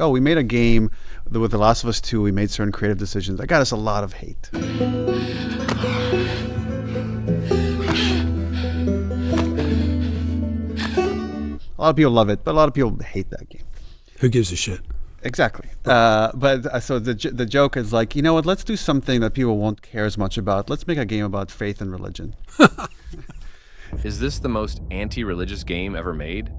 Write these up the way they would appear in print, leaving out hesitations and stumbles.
oh, we made a game with The Last of Us 2, we made certain creative decisions. That got us a lot of hate. A lot of people love it, but a lot of people hate that game. Who gives a shit? Exactly. So the joke is like, you know what, let's do something that people won't care as much about. Let's make a game about faith and religion. Is this the most anti-religious game ever made?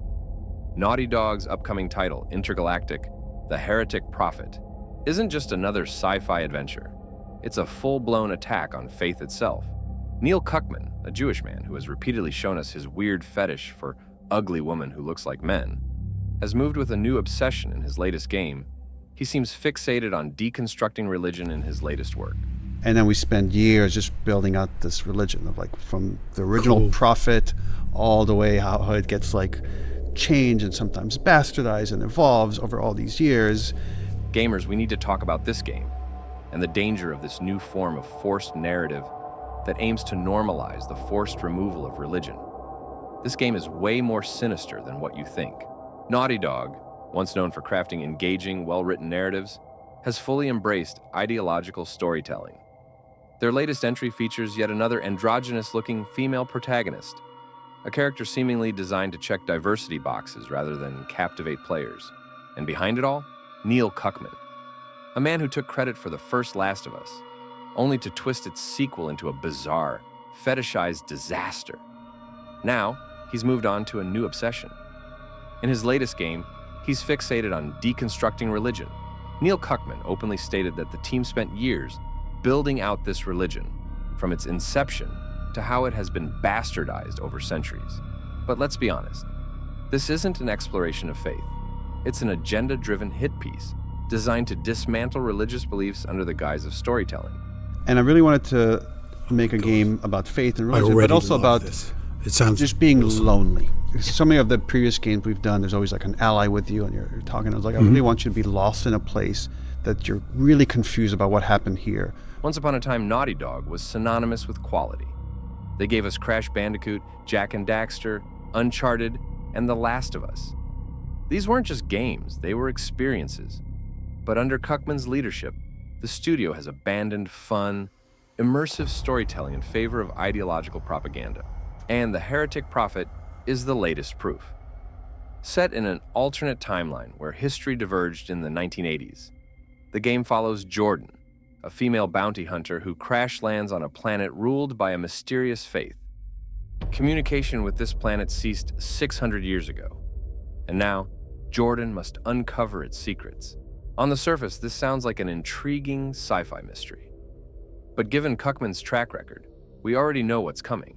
Naughty Dog's upcoming title, Intergalactic, The Heretic Prophet, isn't just another sci-fi adventure. It's a full-blown attack on faith itself. Neil Cuckman, a Jewish man who has repeatedly shown us his weird fetish for ugly women who looks like men, has moved with a new obsession in his latest game. He seems fixated on deconstructing religion in his latest work. And then we spend years just building out this religion of like from the original prophet all the way how it gets like changed and sometimes bastardized and evolves over all these years. Gamers, we need to talk about this game and the danger of this new form of forced narrative that aims to normalize the forced removal of religion. This game is way more sinister than what you think. Naughty Dog, once known for crafting engaging, well-written narratives, has fully embraced ideological storytelling. Their latest entry features yet another androgynous-looking female protagonist, a character seemingly designed to check diversity boxes rather than captivate players. And behind it all, Neil Cuckman, a man who took credit for the first Last of Us, only to twist its sequel into a bizarre, fetishized disaster. Now, he's moved on to a new obsession. In his latest game, he's fixated on deconstructing religion. Neil Cuckman openly stated that the team spent years building out this religion, from its inception to how it has been bastardized over centuries. But let's be honest, this isn't an exploration of faith. It's an agenda-driven hit piece designed to dismantle religious beliefs under the guise of storytelling. And I really wanted to make a game about faith and religion, but also about it sounds just being awesome. lonely. So many of the previous games we've done, there's always like an ally with you and you're talking. I was like, I really want you to be lost in a place that you're really confused about what happened here. Once upon a time, Naughty Dog was synonymous with quality. They gave us Crash Bandicoot, Jak and Daxter, Uncharted, and The Last of Us. These weren't just games, they were experiences. But under Cuckman's leadership, the studio has abandoned fun, immersive storytelling in favor of ideological propaganda. And The Heretic Prophet is the latest proof. Set in an alternate timeline where history diverged in the 1980s, the game follows Jordan, a female bounty hunter who crash lands on a planet ruled by a mysterious faith. Communication with this planet ceased 600 years ago, and now Jordan must uncover its secrets. On the surface, this sounds like an intriguing sci-fi mystery. But given Cuckman's track record, we already know what's coming.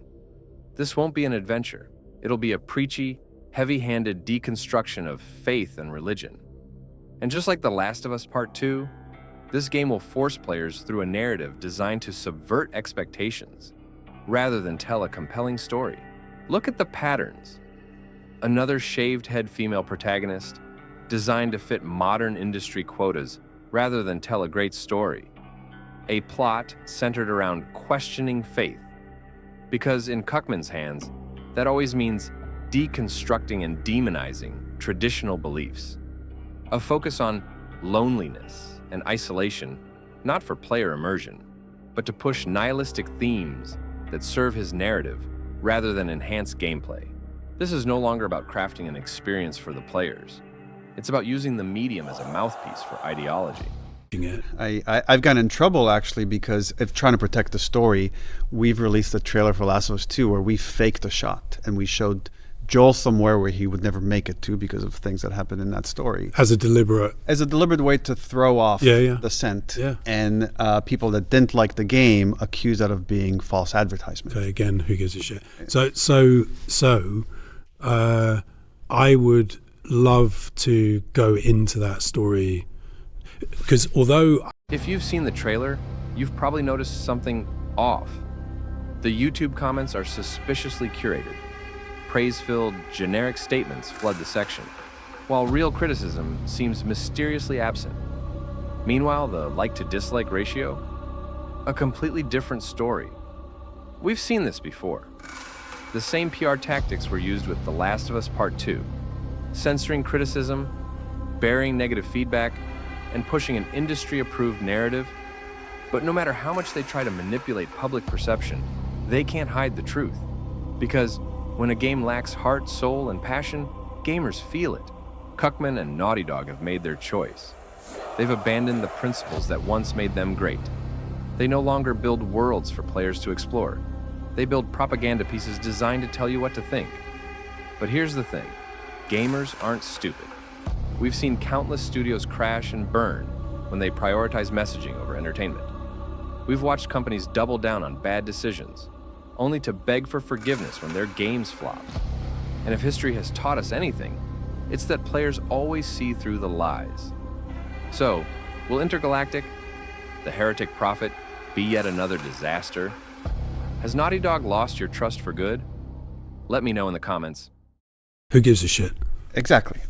This won't be an adventure. It'll be a preachy, heavy-handed deconstruction of faith and religion. And just like The Last of Us Part 2, this game will force players through a narrative designed to subvert expectations, rather than tell a compelling story. Look at the patterns. Another shaved-head female protagonist, designed to fit modern industry quotas, rather than tell a great story. A plot centered around questioning faith, because in Cuckman's hands, that always means deconstructing and demonizing traditional beliefs. A focus on loneliness and isolation, not for player immersion, but to push nihilistic themes that serve his narrative rather than enhance gameplay. This is no longer about crafting an experience for the players. It's about using the medium as a mouthpiece for ideology. I've gotten in trouble actually because of trying to protect the story. We've released a trailer for Last of Us 2 where we faked a shot and we showed Joel somewhere where he would never make it to because of things that happened in that story. As a deliberate way to throw off the scent. Yeah. And people that didn't like the game accused that of being false advertisement. Okay, again, who gives a shit? So I would love to go into that story because although... If you've seen the trailer, you've probably noticed something off. The YouTube comments are suspiciously curated. Praise-filled, generic statements flood the section, while real criticism seems mysteriously absent. Meanwhile, the like-to-dislike ratio? A completely different story. We've seen this before. The same PR tactics were used with The Last of Us Part 2, censoring criticism, burying negative feedback, and pushing an industry-approved narrative. But no matter how much they try to manipulate public perception, they can't hide the truth. Because when a game lacks heart, soul, and passion, gamers feel it. Cuckman and Naughty Dog have made their choice. They've abandoned the principles that once made them great. They no longer build worlds for players to explore. They build propaganda pieces designed to tell you what to think. But here's the thing. Gamers aren't stupid. We've seen countless studios crash and burn when they prioritize messaging over entertainment. We've watched companies double down on bad decisions, only to beg for forgiveness when their games flop. And if history has taught us anything, it's that players always see through the lies. So, will Intergalactic, the Heretic Prophet, be yet another disaster? Has Naughty Dog lost your trust for good? Let me know in the comments. Who gives a shit? Exactly.